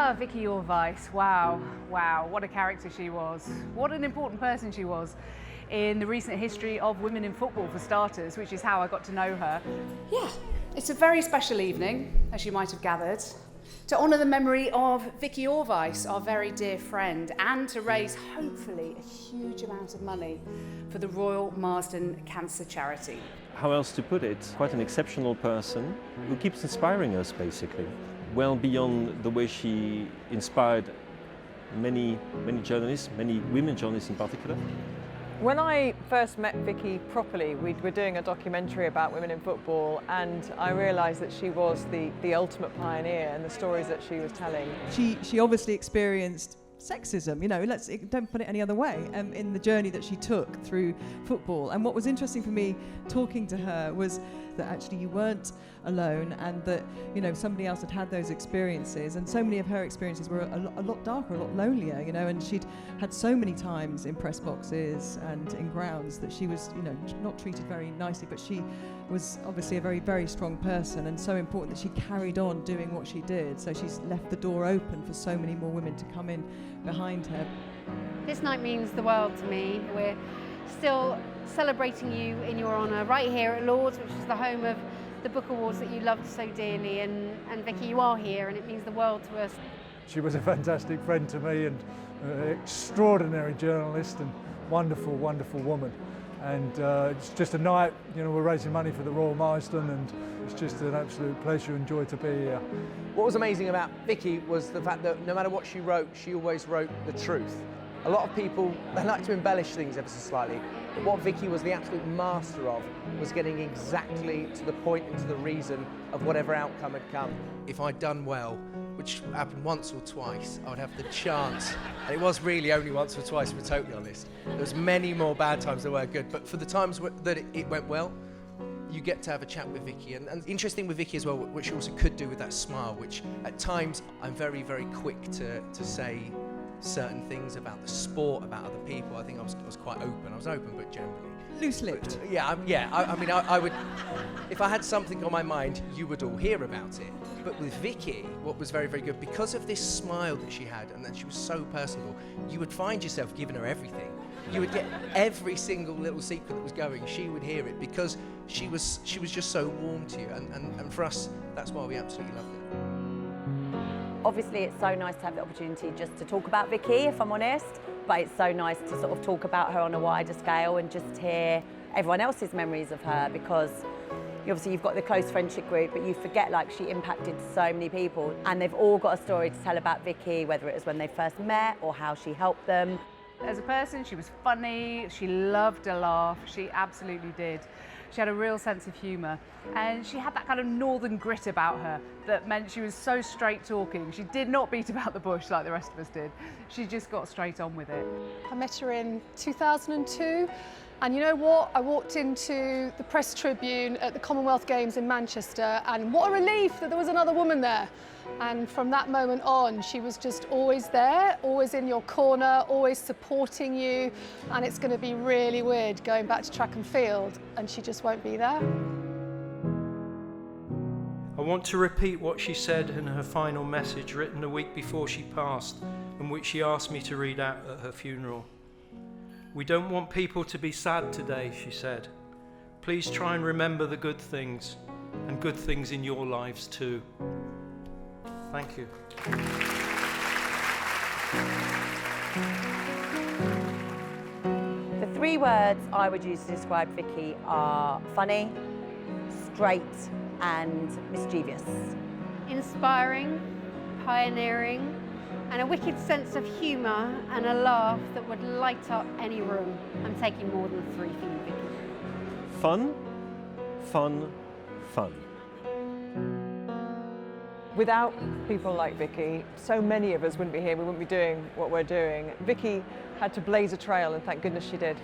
Ah, Vikki Orvice, wow, what a character she was. What an important person she was in the recent history of women in football, for starters, which is how I got to know her. Yeah, it's a very special evening, as you might have gathered, to honour the memory of Vikki Orvice, our very dear friend, and to raise, hopefully, a huge amount of money for the Royal Marsden Cancer Charity. How else to put it? Quite an exceptional person who keeps inspiring us, basically. Well beyond the way she inspired many journalists, many women journalists in particular. When I first met Vikki properly, we were doing a documentary about women in football, and I realised that she was the ultimate pioneer in the stories that she was telling. She obviously experienced sexism, you know, don't put it any other way, in the journey that she took through football. And what was interesting for me talking to her was that actually you weren't alone, and that, you know, somebody else had had those experiences, and so many of her experiences were a lot darker, a lot lonelier, you know, and she'd had so many times in press boxes and in grounds that she was, you know, not treated very nicely, but she was obviously a very strong person, and so important that she carried on doing what she did. So she's left the door open for so many more women to come in behind her. This night means the world to me. We're still celebrating you in your honour right here at Lord's, which is the home of the book awards that you loved so dearly, and Vikki, you are here, and it means the world to us. She was a fantastic friend to me, and an extraordinary journalist, and wonderful woman. And it's just a night, you know, we're raising money for the Royal Marsden, and it's just an absolute pleasure and joy to be here. What was amazing about Vikki was the fact that no matter what she wrote, she always wrote the truth. A lot of people, they like to embellish things ever so slightly, but what Vikki was the absolute master of was getting exactly to the point and to the reason of whatever outcome had come. If I'd done well, which happened once or twice, I would have the chance, and it was really only once or twice, to be totally honest. There was many more bad times that were good, but for the times that it went well, you get to have a chat with Vikki. And interesting with Vikki as well, which she also could do with that smile, which at times I'm very quick to say certain things about the sport, about other people. I think I was quite open. I was open, but generally loose-lipped. I mean, I would, if I had something on my mind, you would all hear about it. But with Vikki, what was very good, because of this smile that she had, and that she was so personable, you would find yourself giving her everything. You would get every single little secret that was going, she would hear it, because she was just so warm to you, and for us, that's why we absolutely loved it. Obviously, it's so nice to have the opportunity just to talk about Vikki, if I'm honest, but it's so nice to sort of talk about her on a wider scale and just hear everyone else's memories of her, because obviously you've got the close friendship group, but you forget, like, she impacted so many people, and they've all got a story to tell about Vikki, whether it was when they first met or how she helped them. As a person, she was funny, she loved a laugh, she absolutely did. She had a real sense of humour, and she had that kind of northern grit about her that meant she was so straight talking. She did not beat about the bush like the rest of us did. She just got straight on with it. I met her in 2002, and you know what? I walked into the press tribune at the Commonwealth Games in Manchester, and what a relief that there was another woman there. And from that moment on, she was just always there, always in your corner, always supporting you. And it's going to be really weird going back to track and field, and she just won't be there. I want to repeat what she said in her final message, written a week before she passed, and which she asked me to read out at her funeral. "We don't want people to be sad today," she said. "Please try and remember the good things, and good things in your lives too." Thank you. The three words I would use to describe Vikki are funny, straight, and mischievous. Inspiring, pioneering, and a wicked sense of humour and a laugh that would light up any room. I'm taking more than 3 for you, Vikki. Fun, fun, fun. Without people like Vikki, so many of us wouldn't be here, we wouldn't be doing what we're doing. Vikki had to blaze a trail, and thank goodness she did.